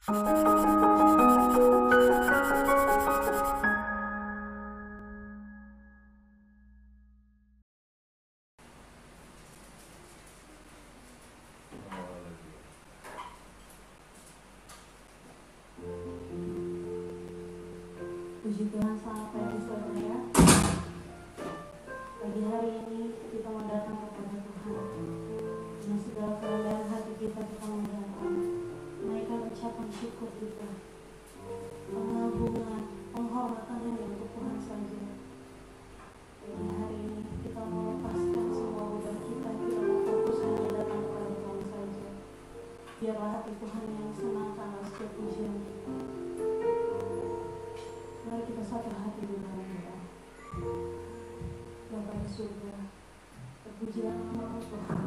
Puji Tuhan, selamat pagi saudara. Pagi hari ini kita mau datang kepada Tuhan. Dengan segala keadaan hati kita mau datang, menaikkan ucapan syukur kita, pengagungan, penghormatan hanya untuk Tuhan saja. Pagi hari ini kita mau lepaskan semua beban kita mau fokus hanya datang kepada Tuhan saja. Biarlah hati Tuhan yang senangkan setiap pujian kita. Mari kita satu hati di dalam doa. Bapa di surga, terpujilah nama Tuhan.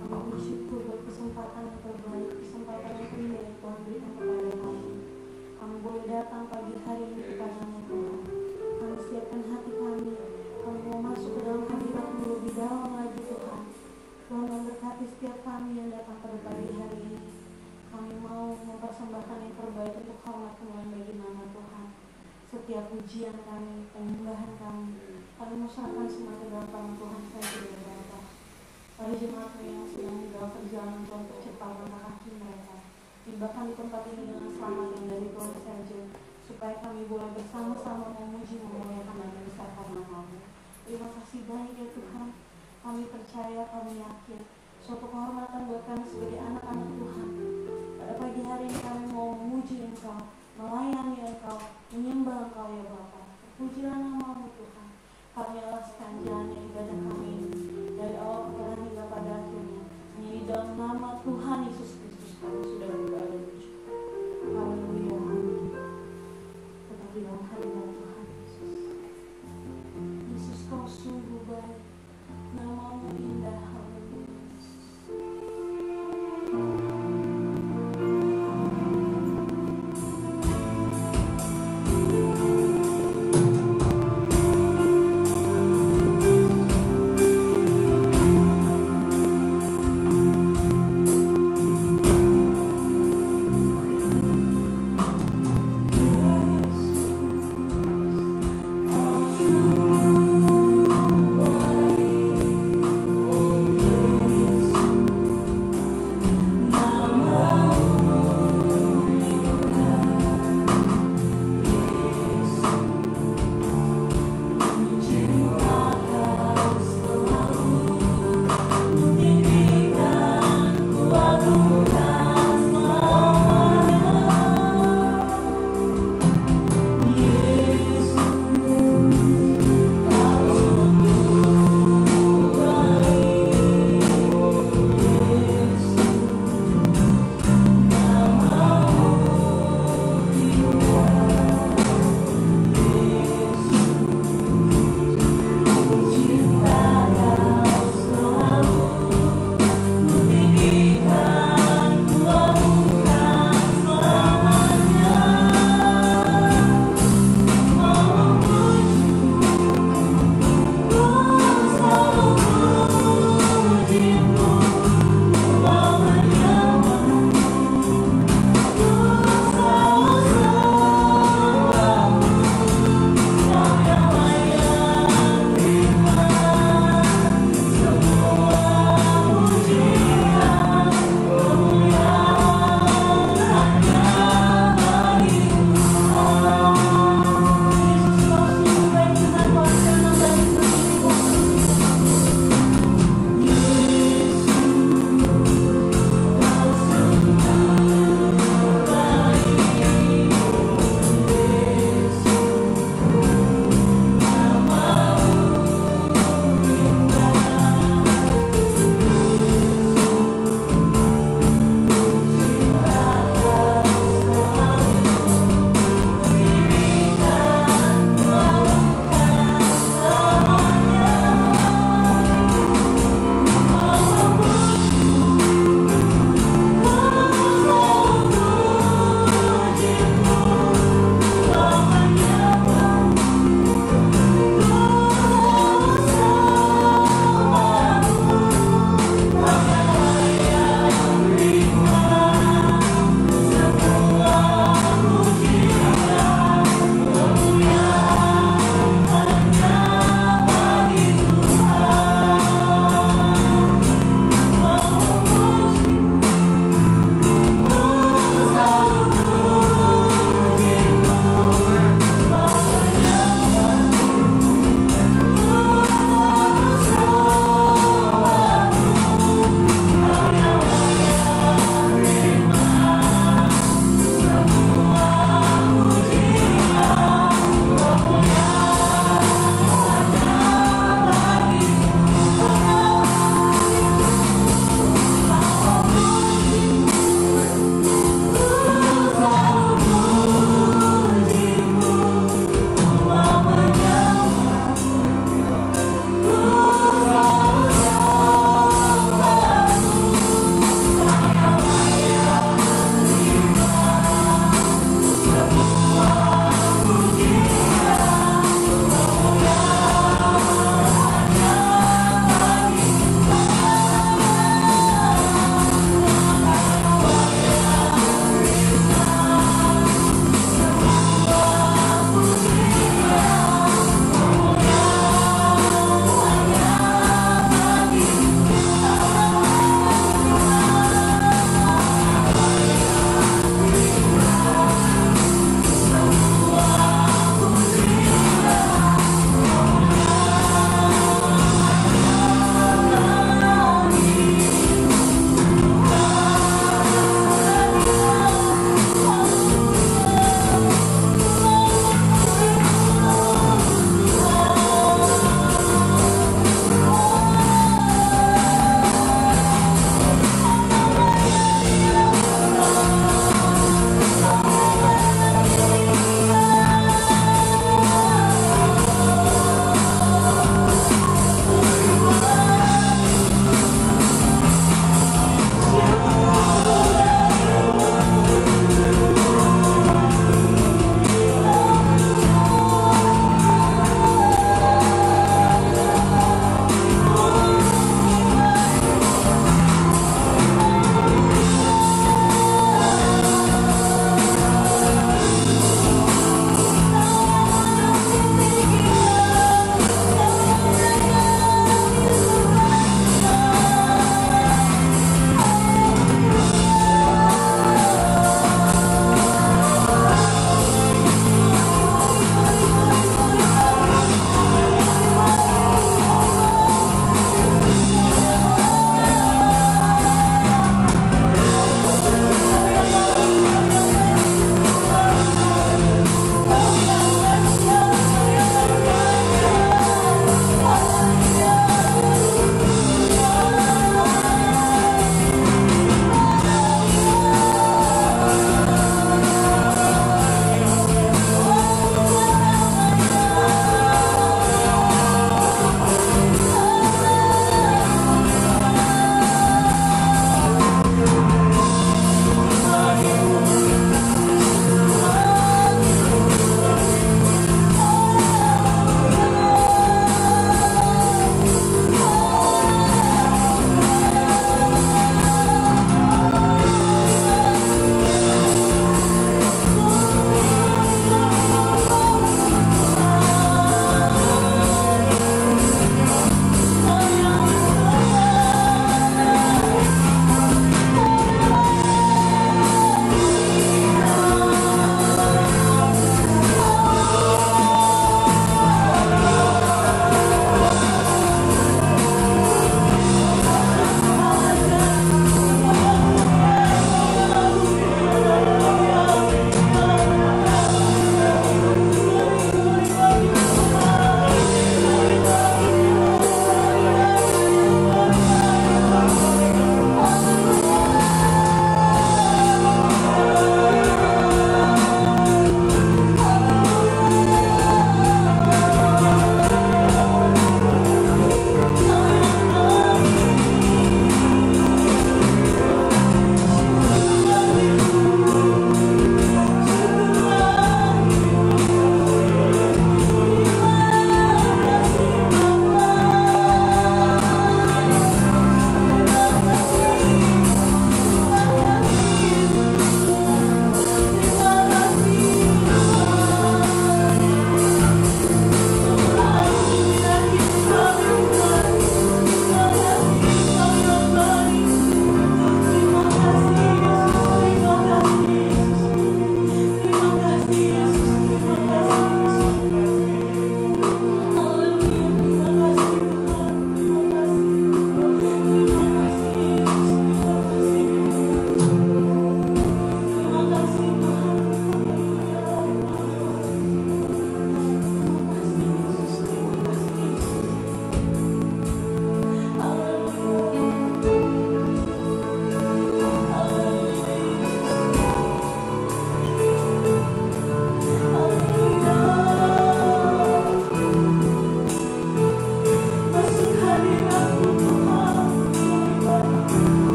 Kami bersyukur buat kesempatan yang terbaik, kesempatan yang indah yang Tuhan berikan kepada kami. Kami boleh datang pagi hari ini kepada-Mu Tuhan. Kami siapkan hati kami. Kami mau masuk ke dalam hadirat-Mu lebih dalam lagi Tuhan. Tuhan memberkati setiap kami yang datang pada pagi hari ini. Kami mau mempersembahkan yang terbaik untuk hormat kemuliaan bagi nama Tuhan. Setiap pujian kami, penyembahan kami mau serahkan semua ke dalam tangan Tuhan saja ya Bapa. Para jemaat yang sedang di dalam perjalanan Tuhan percepat langkah kaki mereka. Tibakan di tempat ini dengan selamat yang dari Tuhan saja, supaya kami boleh bersama-sama memuji, memuliakan dan membesarkan nama-Mu. Terima kasih banyak ya Tuhan. Kami percaya, kami yakin suatu kehormatan buat kami sebagai anak-anak Tuhan. Pada pagi hari ini kami mau memuji Engkau, melayani Engkau, menyembah Engkau ya Bapa. Pujilah nama-Mu Tuhan. Kami alaskan jalannya ibadah kami ini dari awal perjalanan hingga pada akhirnya. Hanya di dalam nama Tuhan Yesus Kristus kami sudah berdoa dan bersyukur. Haleluya, amin. Tetap di dalam hadirat Tuhan Yesus. Yesus, Kau sungguh baik, nama-Mu indah. Haleluya.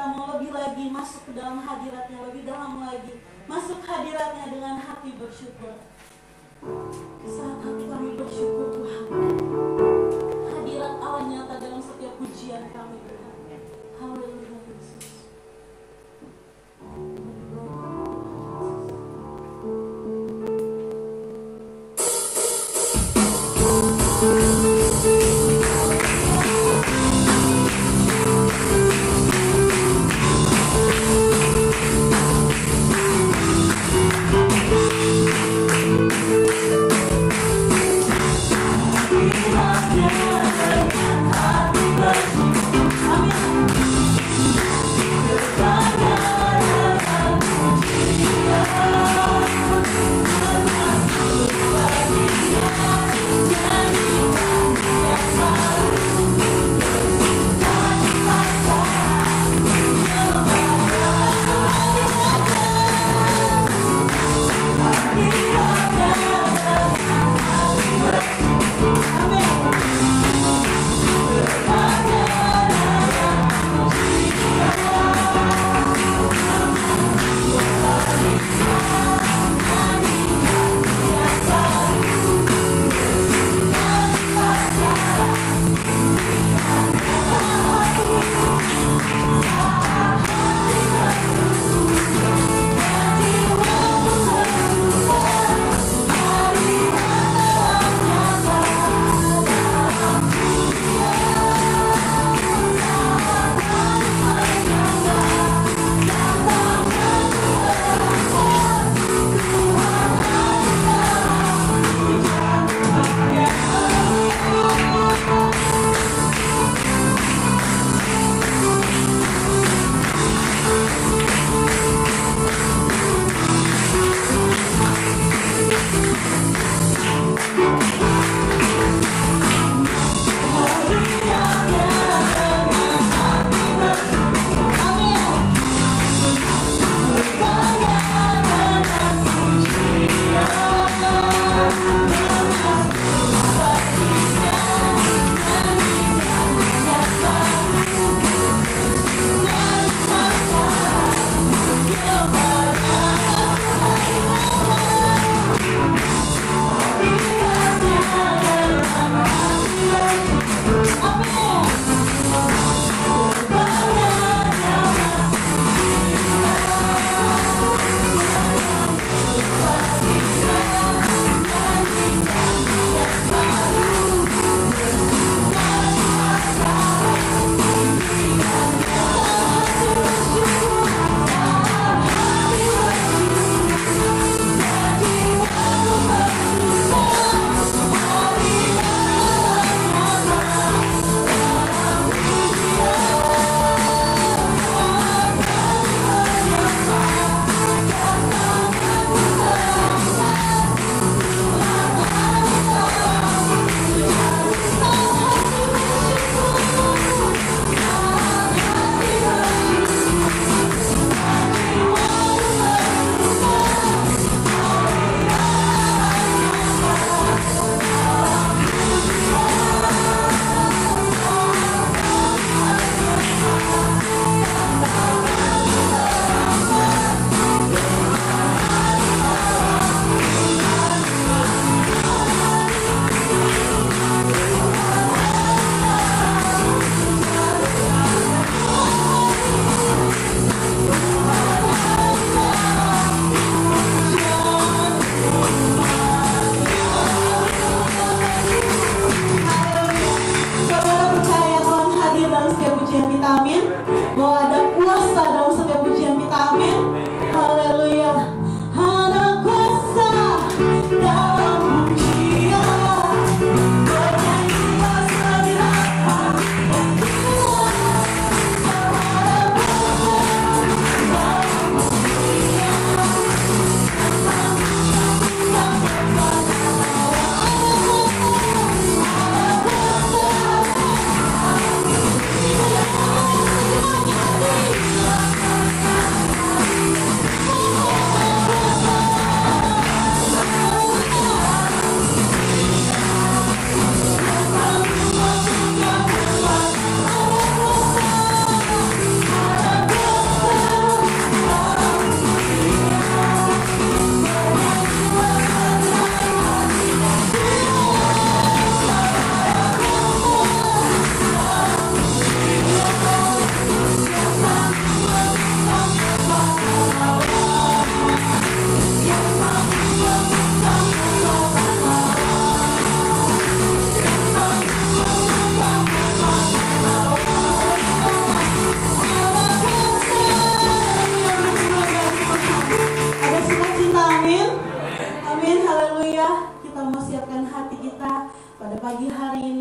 kita mau lebih lagi masuk ke dalam hadiratnya, lebih dalam lagi masuk hadiratnya dengan hati bersyukur. Saat hati kami bersyukur Tuhan, hadirat Allah nyata dalam setiap pujian kami Tuhan. Haleluya Yesus.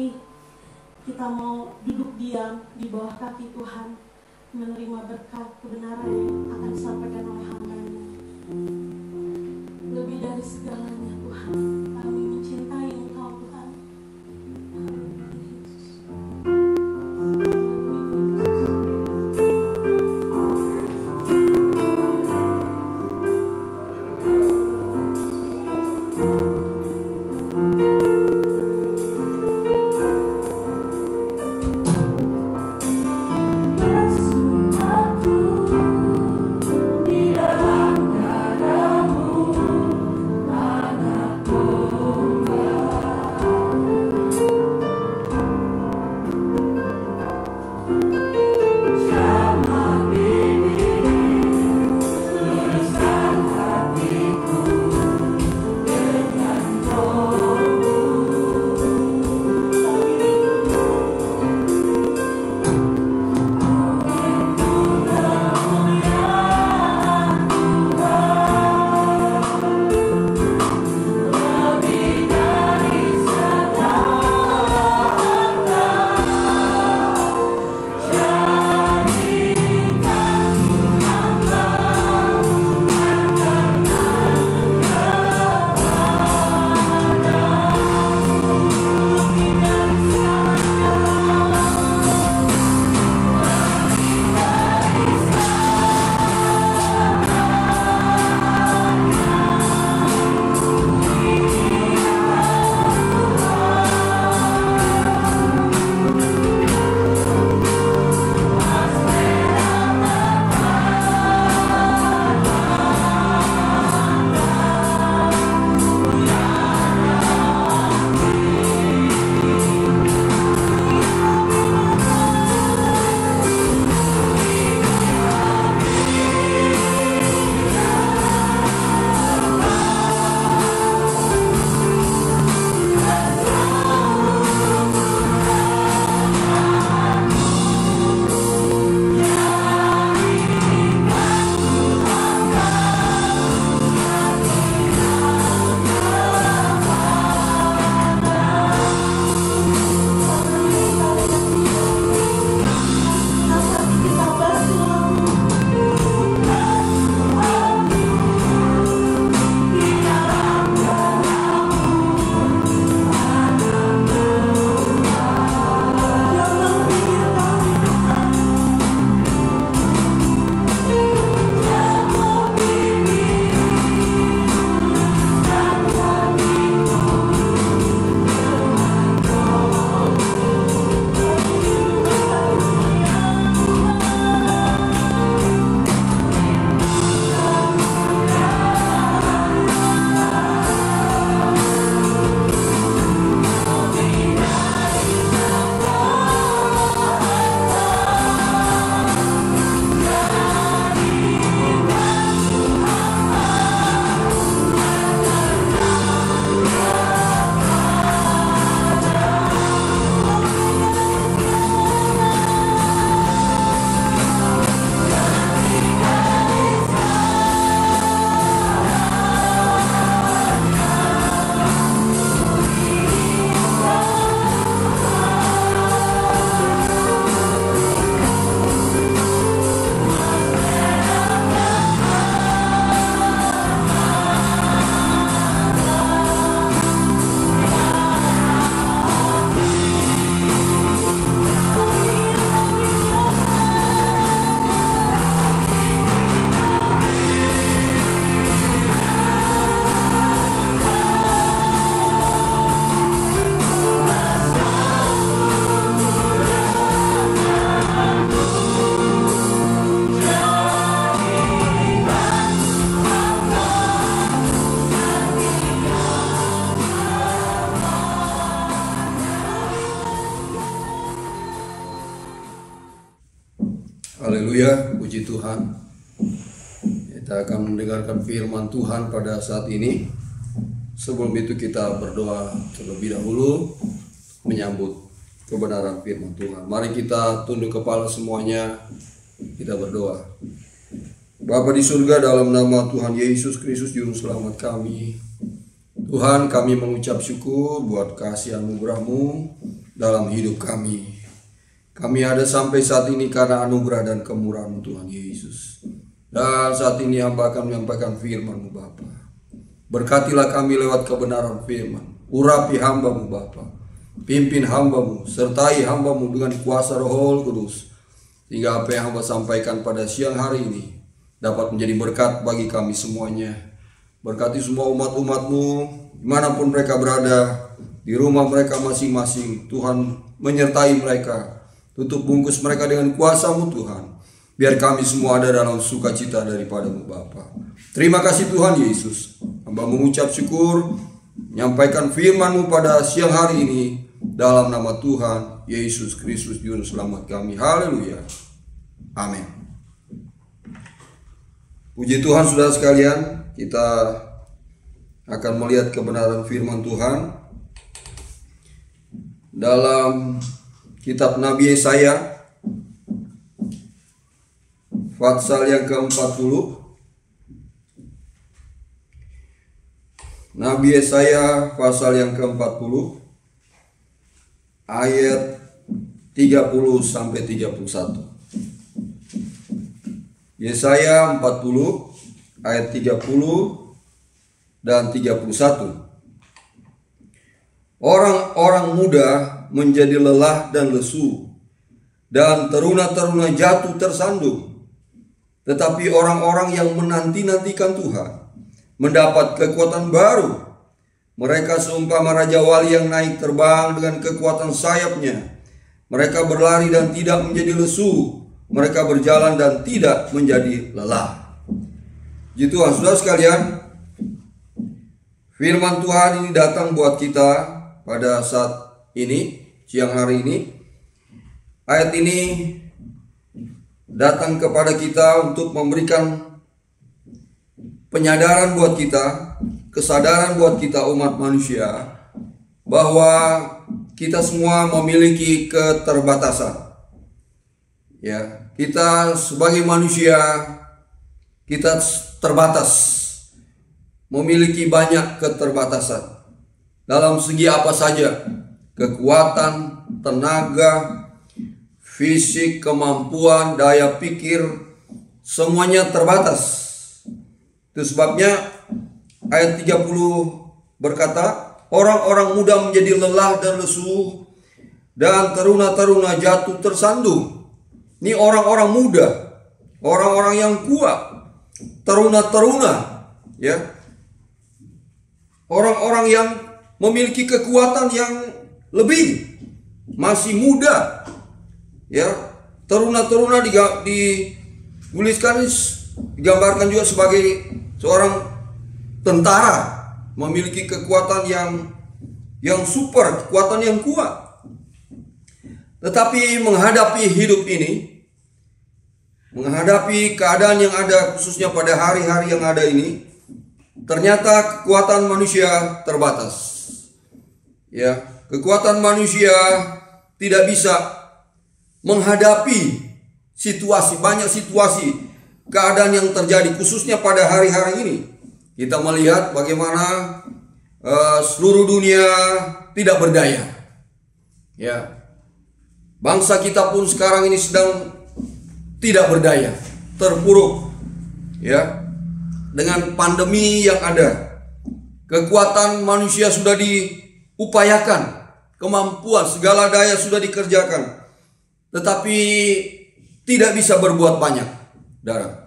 ini kita mau duduk diam di bawah kaki Tuhan, menerima berkat kebenaran yang akan disampaikan oleh hamba-Nya. Lebih dari segalanya Tuhan, kami mencintai Engkau Tuhan. Haleluya, puji Tuhan. Kita akan mendengarkan firman Tuhan pada saat ini. Sebelum itu kita berdoa terlebih dahulu menyambut kebenaran firman Tuhan. Mari kita tunduk kepala semuanya, kita berdoa. Bapa di surga, dalam nama Tuhan Yesus Kristus Juru Selamat kami, Tuhan, kami mengucap syukur buat kasih anugerah-Mu dalam hidup kami. Kami ada sampai saat ini karena anugerah dan kemurahan Tuhan Yesus. Dan saat ini hamba akan menyampaikan firman-Mu Bapa. Berkatilah kami lewat kebenaran firman. Urapi hamba-Mu Bapa. Pimpin hamba-Mu, sertai hamba-Mu dengan kuasa Roh Kudus. Sehingga apa yang hamba sampaikan pada siang hari ini dapat menjadi berkat bagi kami semuanya. Berkati semua umat-umat-Mu dimanapun mereka berada, di rumah mereka masing-masing. Tuhan menyertai mereka. Tutup bungkus mereka dengan kuasa-Mu Tuhan. Biar kami semua ada dalam sukacita daripada-Mu Bapa. Terima kasih Tuhan Yesus. Hamba mengucap syukur, menyampaikan firman-Mu pada siang hari ini dalam nama Tuhan Yesus Kristus Juru Selamat kami. Haleluya. Amin. Puji Tuhan saudara sekalian, kita akan melihat kebenaran firman Tuhan dalam kitab Nabi Yesaya pasal yang ke-40. Nabi Yesaya pasal yang ke-40 ayat 30 sampai 31. Yesaya 40 ayat 30 dan 31. Orang-orang muda menjadi lelah dan lesu, dan teruna-teruna jatuh tersandung. Tetapi orang-orang yang menanti-nantikan Tuhan mendapat kekuatan baru. Mereka seumpama Raja Wali yang naik terbang dengan kekuatan sayapnya. Mereka berlari dan tidak menjadi lesu. Mereka berjalan dan tidak menjadi lelah. Gitu saudara sekalian, firman Tuhan ini datang buat kita pada saat ini, siang hari ini. Ayat ini datang kepada kita untuk memberikan penyadaran buat kita, kesadaran buat kita umat manusia, bahwa kita semua memiliki keterbatasan. Ya, kita sebagai manusia, kita terbatas, memiliki banyak keterbatasan dalam segi apa saja. Kekuatan, tenaga, fisik, kemampuan, daya pikir, semuanya terbatas. Itu sebabnya ayat 30 berkata, orang-orang muda menjadi lelah dan lesu, dan teruna-teruna jatuh tersandung. Ini orang-orang muda, orang-orang yang kuat, teruna-teruna, ya, orang-orang yang memiliki kekuatan yang lebih, masih muda, ya. Teruna-teruna dituliskan, digambarkan juga sebagai seorang tentara, memiliki kekuatan yang super, kekuatan yang kuat. Tetapi menghadapi hidup ini, menghadapi keadaan yang ada, khususnya pada hari-hari yang ada ini, ternyata kekuatan manusia terbatas. Ya, kekuatan manusia tidak bisa menghadapi situasi, banyak situasi, keadaan yang terjadi, khususnya pada hari-hari ini. Kita melihat bagaimana seluruh dunia tidak berdaya. Ya, bangsa kita pun sekarang ini sedang tidak berdaya, terpuruk, ya, dengan pandemi yang ada. Kekuatan manusia sudah diupayakan, kemampuan segala daya sudah dikerjakan, tetapi tidak bisa berbuat banyak. Darah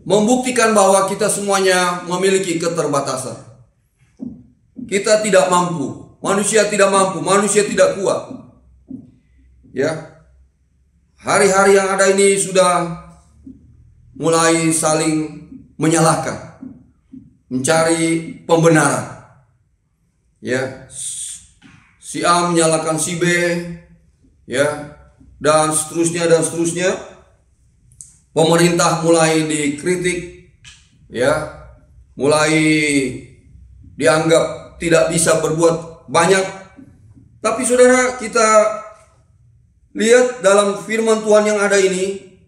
membuktikan bahwa kita semuanya memiliki keterbatasan. Kita tidak mampu, manusia tidak mampu, manusia tidak kuat. Ya, hari-hari yang ada ini sudah mulai saling menyalahkan, mencari pembenaran. Ya, si A menyalahkan si B, ya, dan seterusnya dan seterusnya. Pemerintah mulai dikritik, ya, mulai dianggap tidak bisa berbuat banyak. Tapi saudara, kita lihat dalam firman Tuhan yang ada ini,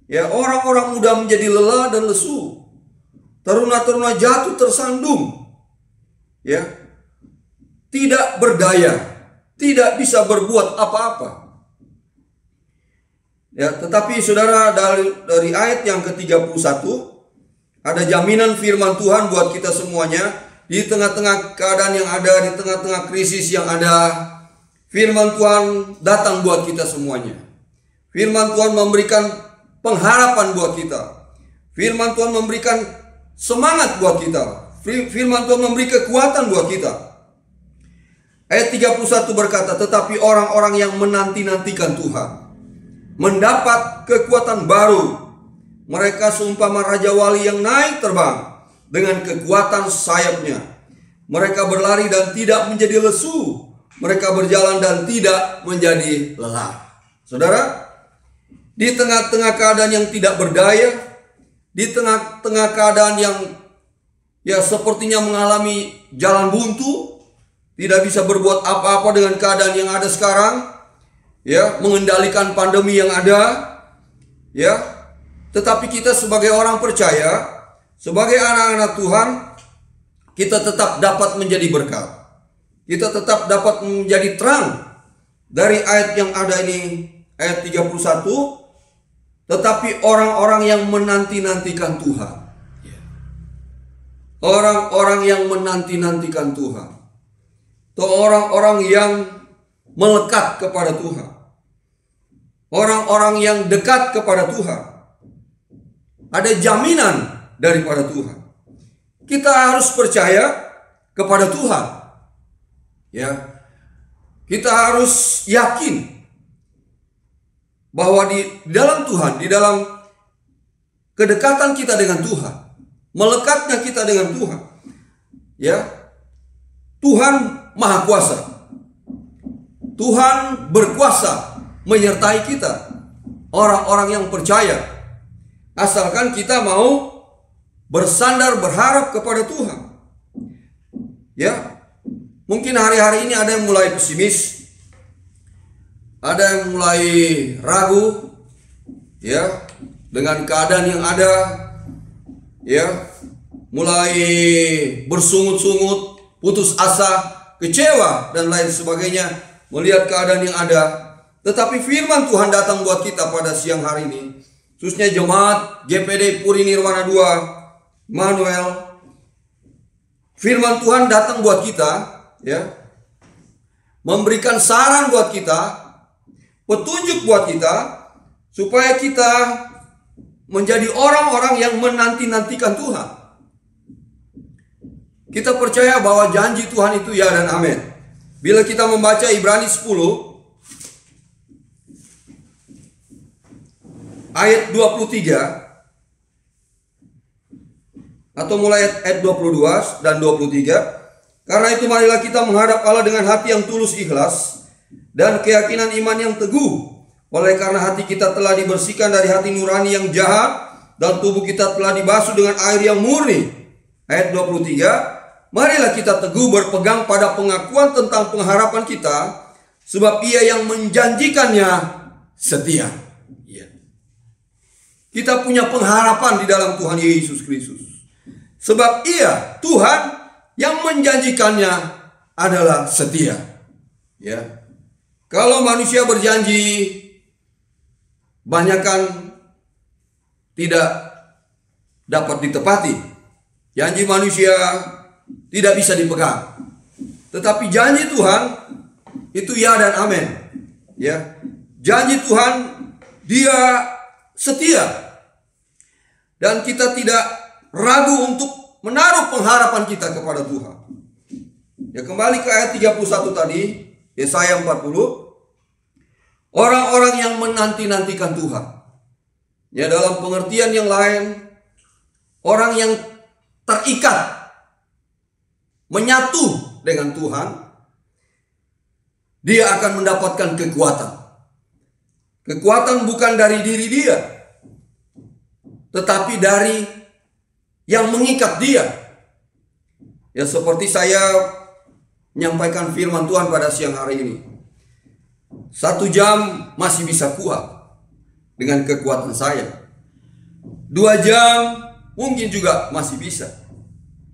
ya, orang-orang muda menjadi lelah dan lesu, teruna-teruna jatuh tersandung, ya, tidak berdaya, tidak bisa berbuat apa-apa. Ya, tetapi saudara, dari ayat yang ke-31 ada jaminan firman Tuhan buat kita semuanya. Di tengah-tengah keadaan yang ada, di tengah-tengah krisis yang ada, firman Tuhan datang buat kita semuanya. Firman Tuhan memberikan pengharapan buat kita. Firman Tuhan memberikan semangat buat kita. Firman Tuhan memberi kekuatan buat kita. Ayat 31 berkata, tetapi orang-orang yang menanti-nantikan Tuhan mendapat kekuatan baru. Mereka seumpama raja wali yang naik terbang dengan kekuatan sayapnya. Mereka berlari dan tidak menjadi lesu. Mereka berjalan dan tidak menjadi lelah. Saudara, di tengah-tengah keadaan yang tidak berdaya, di tengah-tengah keadaan yang sepertinya mengalami jalan buntu, tidak bisa berbuat apa-apa dengan keadaan yang ada sekarang, mengendalikan pandemi yang ada, tetapi kita sebagai orang percaya, sebagai anak-anak Tuhan, kita tetap dapat menjadi berkat. Kita tetap dapat menjadi terang. Dari ayat yang ada ini, ayat 31, tetapi orang-orang yang menanti-nantikan Tuhan. Orang-orang yang menanti-nantikan Tuhan. Atau orang-orang yang melekat kepada Tuhan. Orang-orang yang dekat kepada Tuhan. Ada jaminan daripada Tuhan. Kita harus percaya kepada Tuhan. Kita harus yakin bahwa di dalam Tuhan, di dalam kedekatan kita dengan Tuhan, melekatnya kita dengan Tuhan, Tuhan Maha Kuasa. Tuhan berkuasa menyertai kita, orang-orang yang percaya. Asalkan kita mau bersandar, berharap kepada Tuhan. Mungkin hari-hari ini ada yang mulai pesimis, ada yang mulai ragu, dengan keadaan yang ada, mulai bersungut-sungut, putus asa, kecewa dan lain sebagainya melihat keadaan yang ada. Tetapi firman Tuhan datang buat kita pada siang hari ini, khususnya jemaat GPD Puri Nirwana 2 Manuel. Firman Tuhan datang buat kita, memberikan saran buat kita, petunjuk buat kita, supaya kita menjadi orang-orang yang menanti-nantikan Tuhan. Kita percaya bahwa janji Tuhan itu ya dan amin. Bila kita membaca Ibrani 10 ayat 23, atau mulai ayat 22 dan 23, karena itu marilah kita menghadap Allah dengan hati yang tulus ikhlas dan keyakinan iman yang teguh. Oleh karena hati kita telah dibersihkan dari hati nurani yang jahat dan tubuh kita telah dibasuh dengan air yang murni. Ayat 23, marilah kita teguh berpegang pada pengakuan tentang pengharapan kita, sebab Ia yang menjanjikannya setia. Kita punya pengharapan di dalam Tuhan Yesus Kristus. Sebab Ia, Tuhan, yang menjanjikannya adalah setia. Kalau manusia berjanji, banyakkan tidak dapat ditepati. Janji manusia tidak bisa dipegang. Tetapi janji Tuhan itu ya dan amin. Janji Tuhan, Dia setia. Dan kita tidak ragu untuk menaruh pengharapan kita kepada Tuhan. Kembali ke ayat 31 tadi, Yesaya 40. Orang-orang yang menanti-nantikan Tuhan. Dalam pengertian yang lain, orang yang terikat, menyatu dengan Tuhan, dia akan mendapatkan kekuatan. Kekuatan bukan dari diri dia, tetapi dari yang mengikat dia. Seperti saya menyampaikan firman Tuhan pada siang hari ini. 1 jam masih bisa kuat dengan kekuatan saya. 2 jam mungkin juga masih bisa.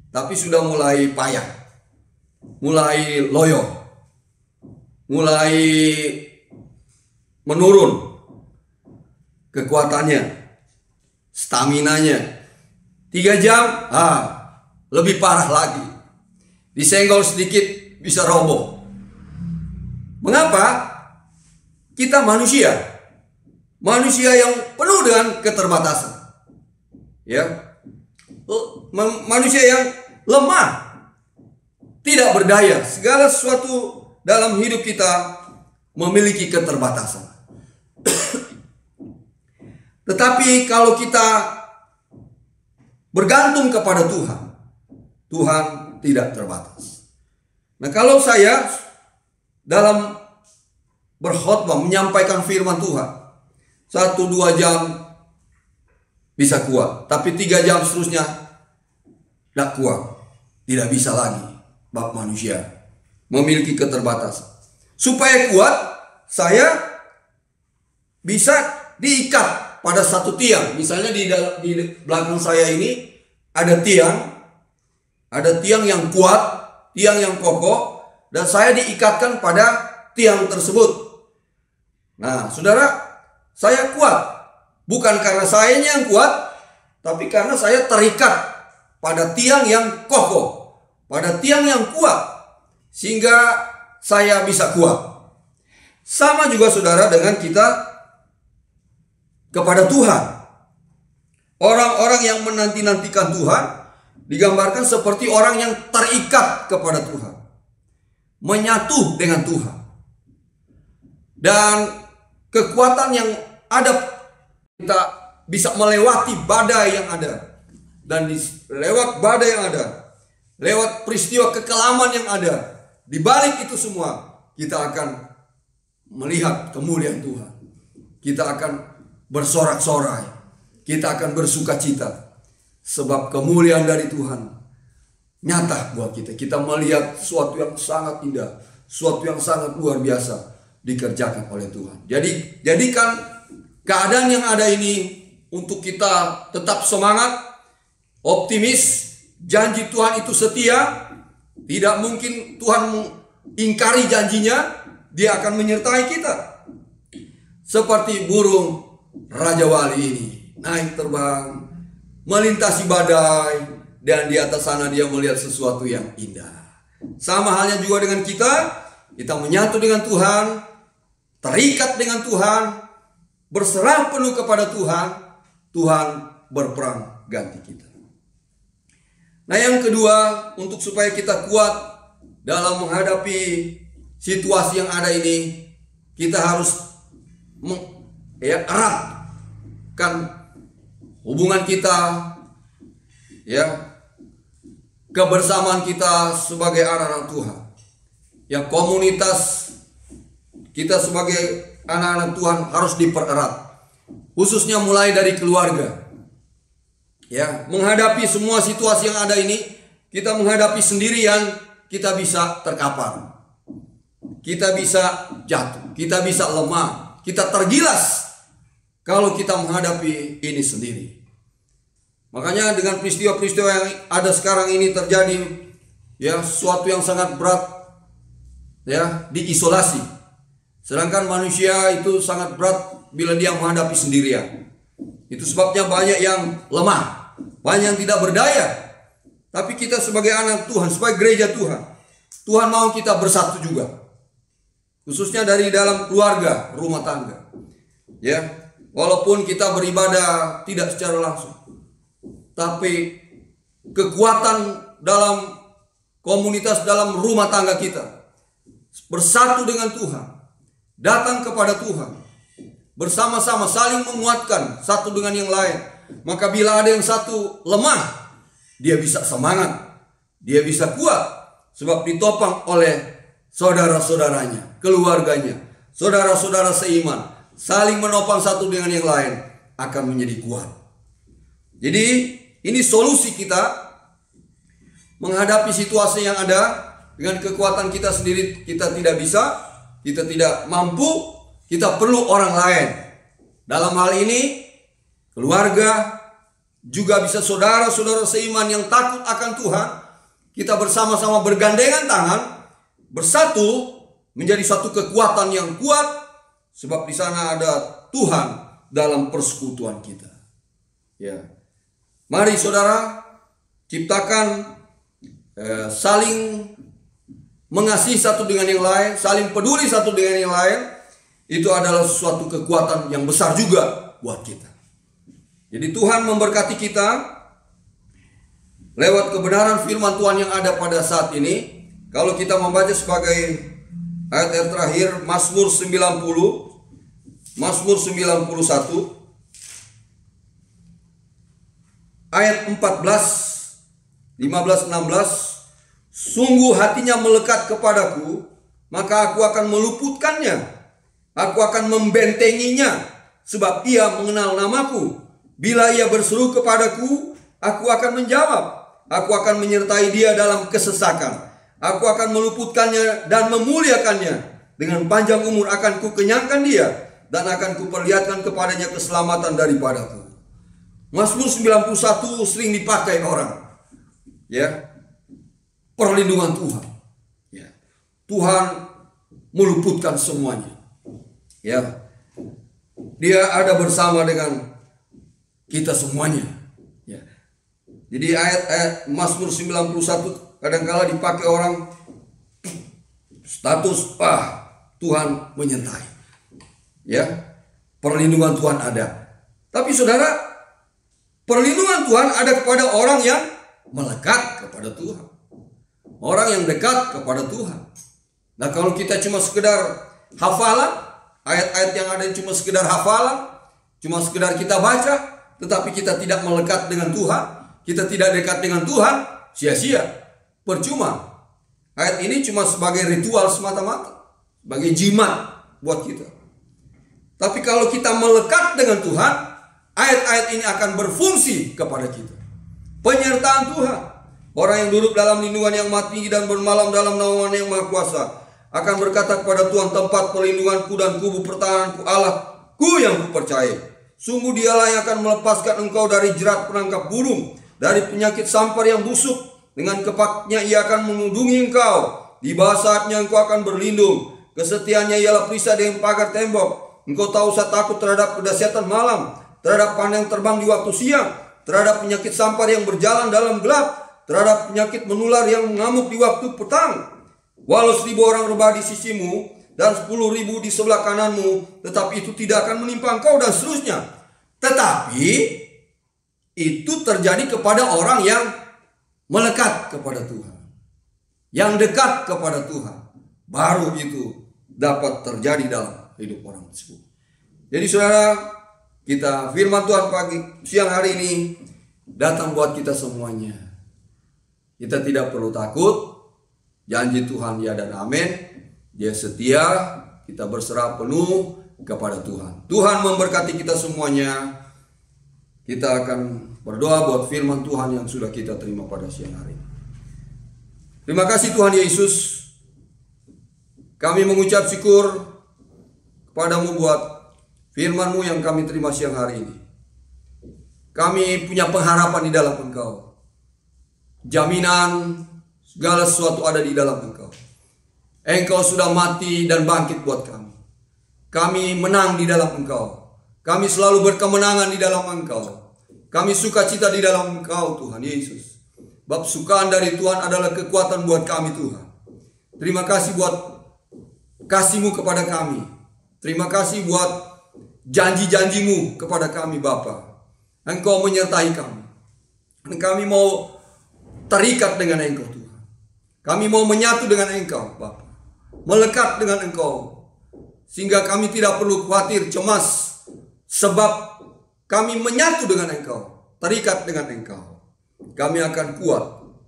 Tapi sudah mulai payah, mulai loyo. mulai menurun kekuatannya, staminanya. 3 jam, lebih parah lagi. Disenggol sedikit bisa roboh. Mengapa? Kita manusia yang penuh dengan keterbatasan. Ya. Manusia yang lemah, tidak berdaya. Segala sesuatu dalam hidup kita memiliki keterbatasan. Tetapi kalau kita bergantung kepada Tuhan, Tuhan tidak terbatas. Nah, kalau saya dalam berkhotbah menyampaikan firman Tuhan, 1-2 jam bisa kuat, tapi 3 jam seterusnya tidak kuat, tidak bisa lagi. Bab manusia memiliki keterbatasan. Supaya kuat, saya bisa diikat pada satu tiang. Misalnya di belakang saya ini ada tiang yang kuat, tiang yang kokoh, dan saya diikatkan pada tiang tersebut. Nah, saudara, saya kuat bukan karena sayanya yang kuat, tapi karena saya terikat pada tiang yang kokoh, pada tiang yang kuat, sehingga saya bisa kuat. Sama juga saudara dengan kita kepada Tuhan. Orang-orang yang menanti-nantikan Tuhan digambarkan seperti orang yang terikat kepada Tuhan, menyatu dengan Tuhan. Dan kekuatan yang ada, kita bisa melewati badai yang ada. Dan lewat badai yang ada, lewat peristiwa kekelaman yang ada, di balik itu semua kita akan melihat kemuliaan Tuhan. Kita akan bersorak-sorai, kita akan bersukacita, sebab kemuliaan dari Tuhan nyata buat kita. Kita melihat sesuatu yang sangat indah, sesuatu yang sangat luar biasa dikerjakan oleh Tuhan. Jadi jadikan keadaan yang ada ini untuk kita tetap semangat, optimis. Janji Tuhan itu setia. Tidak mungkin Tuhan mengingkari janjinya. Dia akan menyertai kita. Seperti burung Raja Wali ini naik terbang, melintasi badai, dan di atas sana dia melihat sesuatu yang indah. Sama halnya juga dengan kita. Kita menyatu dengan Tuhan, terikat dengan Tuhan, berserah penuh kepada Tuhan. Tuhan berperang ganti kita. Nah, yang kedua, untuk supaya kita kuat dalam menghadapi situasi yang ada ini, kita harus eratkan hubungan kita, kebersamaan kita sebagai anak-anak Tuhan. Yang komunitas kita sebagai anak-anak Tuhan harus dipererat, khususnya mulai dari keluarga. Menghadapi semua situasi yang ada ini, kita menghadapi sendirian, kita bisa terkapar, kita bisa jatuh, kita bisa lemah, kita tergilas kalau kita menghadapi ini sendiri. Makanya dengan peristiwa-peristiwa yang ada sekarang ini terjadi, sesuatu yang sangat berat, diisolasi. Sedangkan manusia itu sangat berat bila dia menghadapi sendirian. Itu sebabnya banyak yang lemah, banyak yang tidak berdaya. Tapi kita sebagai anak Tuhan, sebagai gereja Tuhan, Tuhan mau kita bersatu juga. Khususnya dari dalam keluarga, rumah tangga. Walaupun kita beribadah tidak secara langsung, tapi kekuatan dalam komunitas, dalam rumah tangga kita, bersatu dengan Tuhan, datang kepada Tuhan, bersama-sama saling menguatkan satu dengan yang lain. Maka bila ada yang satu lemah, dia bisa semangat, dia bisa kuat, sebab ditopang oleh saudara-saudaranya, keluarganya, saudara-saudara seiman, saling menopang satu dengan yang lain, akan menjadi kuat. Jadi ini solusi kita menghadapi situasi yang ada. Dengan kekuatan kita sendiri kita tidak bisa, kita tidak mampu, kita perlu orang lain. Dalam hal ini keluarga, juga bisa saudara-saudara seiman yang takut akan Tuhan. Kita bersama-sama bergandengan tangan, bersatu, menjadi satu kekuatan yang kuat, sebab di sana ada Tuhan dalam persekutuan kita. Ya, mari saudara ciptakan saling mengasihi satu dengan yang lain, saling peduli satu dengan yang lain. Itu adalah suatu kekuatan yang besar juga buat kita. Jadi Tuhan memberkati kita lewat kebenaran firman Tuhan yang ada pada saat ini. Kalau kita membaca sebagai ayat terakhir Mazmur 90, Mazmur 91 ayat 14, 15, 16, sungguh hatinya melekat kepadaku, maka aku akan meluputkannya, aku akan membentenginya, sebab ia mengenal namaku. Bila ia berseru kepadaku, aku akan menjawab, aku akan menyertai dia dalam kesesakan. Aku akan meluputkannya dan memuliakannya. Dengan panjang umur akan kukenyangkan dia, dan akan kuperlihatkan kepadanya keselamatan daripadaku. Mazmur 91 sering dipakai orang. Ya, perlindungan Tuhan. Ya, Tuhan meluputkan semuanya. Ya, Dia ada bersama dengan kita semuanya. Ya. Jadi ayat Mazmur 91 kadang-kala dipakai orang status Tuhan menyertai. Ya, perlindungan Tuhan ada. Tapi saudara, perlindungan Tuhan ada kepada orang yang melekat kepada Tuhan, orang yang dekat kepada Tuhan. Nah, kalau kita cuma sekedar hafalan, ayat-ayat yang ada cuma sekedar hafalan, cuma sekedar kita baca, tetapi kita tidak melekat dengan Tuhan, kita tidak dekat dengan Tuhan, sia-sia, percuma. Ayat ini cuma sebagai ritual semata-mata, sebagai jimat buat kita. Tapi kalau kita melekat dengan Tuhan, ayat-ayat ini akan berfungsi kepada kita. Penyertaan Tuhan. Orang yang duduk dalam lindungan yang Maha Tinggi dan bermalam dalam naungan yang Maha Kuasa akan berkata kepada Tuhan, tempat perlindunganku dan kubu pertahananku, Allahku yang kupercayai. Sungguh dialah yang akan melepaskan engkau dari jerat penangkap burung, dari penyakit sampar yang busuk. Dengan kepaknya ia akan melindungi engkau. Di bawah saatnya engkau akan berlindung. Kesetiaannya ialah perisai dengan pagar tembok. Engkau tak usah takut terhadap kedahsyatan malam, terhadap panah yang terbang di waktu siang, terhadap penyakit sampar yang berjalan dalam gelap, terhadap penyakit menular yang mengamuk di waktu petang. Walau 1000 orang rebah di sisimu dan 10.000 di sebelah kananmu, tetapi itu tidak akan menimpa engkau, dan seterusnya. Tetapi itu terjadi kepada orang yang melekat kepada Tuhan, yang dekat kepada Tuhan. Baru itu dapat terjadi dalam hidup orang tersebut. Jadi saudara, kita firman Tuhan siang hari ini datang buat kita semuanya. Kita tidak perlu takut. Janji Tuhan ya dan amin. Dia setia. Kita berserah penuh kepada Tuhan. Tuhan memberkati kita semuanya. Kita akan berdoa buat firman Tuhan yang sudah kita terima pada siang hari ini. Terima kasih Tuhan Yesus. Kami mengucap syukur kepadamu buat firman-Mu yang kami terima siang hari ini. Kami punya pengharapan di dalam Engkau. Jaminan segala sesuatu ada di dalam Engkau. Engkau sudah mati dan bangkit buat kami. Kami menang di dalam Engkau. Kami selalu berkemenangan di dalam Engkau. Kami sukacita di dalam Engkau Tuhan Yesus. Bab sukaan dari Tuhan adalah kekuatan buat kami Tuhan. Terima kasih buat kasih-Mu kepada kami. Terima kasih buat janji-janji-Mu kepada kami Bapa. Engkau menyertai kami. Dan kami mau terikat dengan Engkau Tuhan. Kami mau menyatu dengan Engkau Bapa. Melekat dengan Engkau. Sehingga kami tidak perlu khawatir, cemas. Sebab kami menyatu dengan Engkau. Terikat dengan Engkau. Kami akan kuat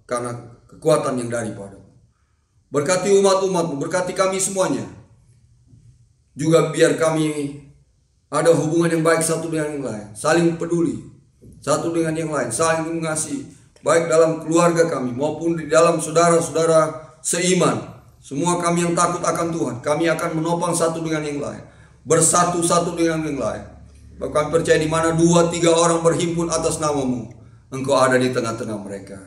karena kekuatan yang daripada-Mu. Berkati umat-umat-Mu. Berkati kami semuanya. Juga biar kami ada hubungan yang baik satu dengan yang lain. Saling peduli satu dengan yang lain. Saling mengasihi. Baik dalam keluarga kami maupun di dalam saudara-saudara seiman. Semua kami yang takut akan Tuhan, kami akan menopang satu dengan yang lain. Bersatu satu dengan yang lain. Kami percaya di mana 2-3 orang berhimpun atas nama-Mu, Engkau ada di tengah-tengah mereka.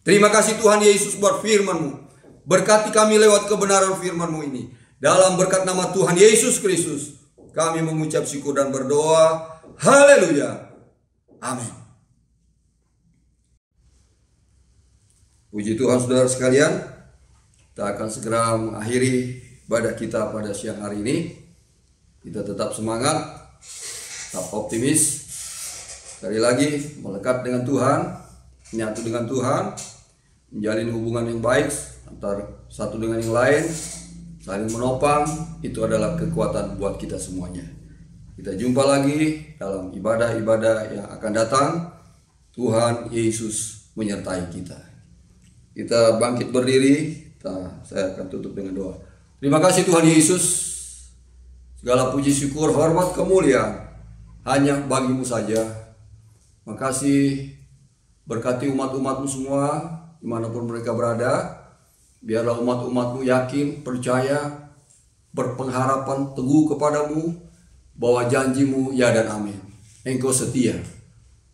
Terima kasih Tuhan Yesus buat firman-Mu. Berkati kami lewat kebenaran firman-Mu ini. Dalam berkat nama Tuhan Yesus Kristus, kami mengucap syukur dan berdoa. Haleluya. Amin. Puji Tuhan saudara sekalian, kita akan segera mengakhiri ibadah kita pada siang hari ini. Kita tetap semangat, tetap optimis. Sekali lagi melekat dengan Tuhan, menyatu dengan Tuhan, menjalin hubungan yang baik antara satu dengan yang lain, saling menopang. Itu adalah kekuatan buat kita semuanya. Kita jumpa lagi dalam ibadah-ibadah yang akan datang. Tuhan Yesus menyertai kita. Kita bangkit berdiri. Saya akan tutup dengan doa. Terima kasih Tuhan Yesus. Segala puji syukur, hormat, kemuliaan hanya bagi-Mu saja. Makasih, berkati umat-umat-Mu semua dimanapun mereka berada. Biarlah umat-umat-Mu yakin, percaya, berpengharapan teguh kepadamu, bahwa janji-Mu ya dan amin. Engkau setia.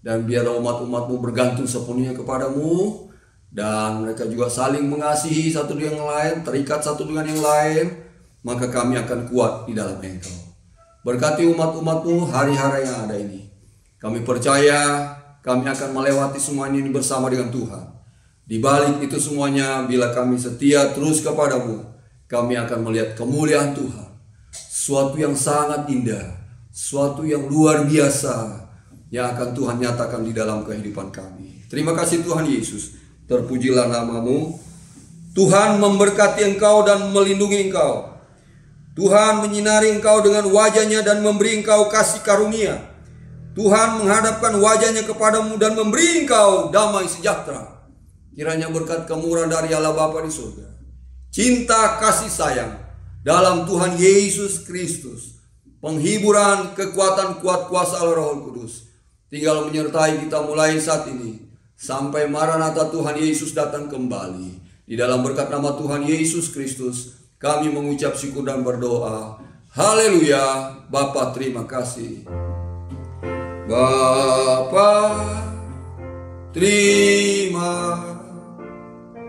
Dan biarlah umat-umat-Mu bergantung sepenuhnya kepadamu, dan mereka juga saling mengasihi satu dengan yang lain, terikat satu dengan yang lain. Maka kami akan kuat di dalam Engkau. Berkati umat-umat-Mu hari-hari yang ada ini. Kami percaya kami akan melewati semua ini bersama dengan Tuhan. Di balik itu semuanya, bila kami setia terus kepadamu, kami akan melihat kemuliaan Tuhan. Suatu yang sangat indah, suatu yang luar biasa yang akan Tuhan nyatakan di dalam kehidupan kami. Terima kasih Tuhan Yesus. Terpujilah nama-Mu. Tuhan memberkati engkau dan melindungi engkau. Tuhan menyinari engkau dengan wajah-Nya dan memberi engkau kasih karunia. Tuhan menghadapkan wajah-Nya kepadamu dan memberi engkau damai sejahtera. Kiranya berkat kemurahan dari Allah Bapa di surga, cinta kasih sayang dalam Tuhan Yesus Kristus, penghiburan kekuatan kuat kuasa Allah Roh Kudus tinggal menyertai kita mulai saat ini sampai Maranatha Tuhan Yesus datang kembali. Di dalam berkat nama Tuhan Yesus Kristus kami mengucap syukur dan berdoa. Haleluya. Bapa, terima kasih. Bapa, terima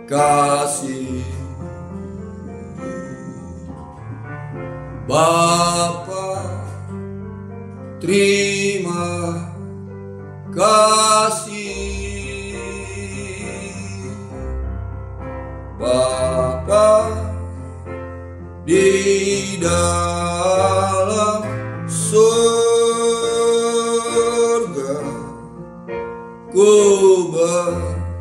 kasih. Bapa, terima kasih. Bapa, di dalam surga, ku berterima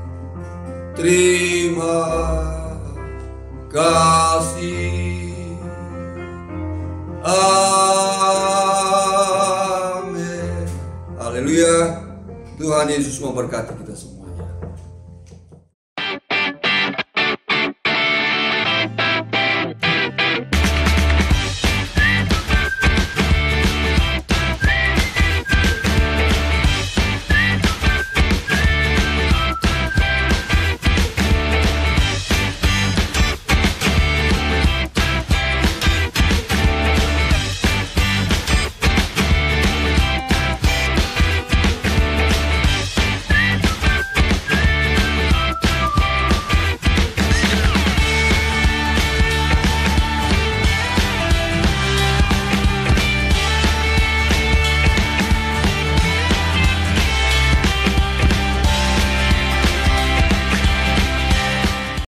kasih. Amin. Haleluya. Tuhan Yesus memberkati kita semua.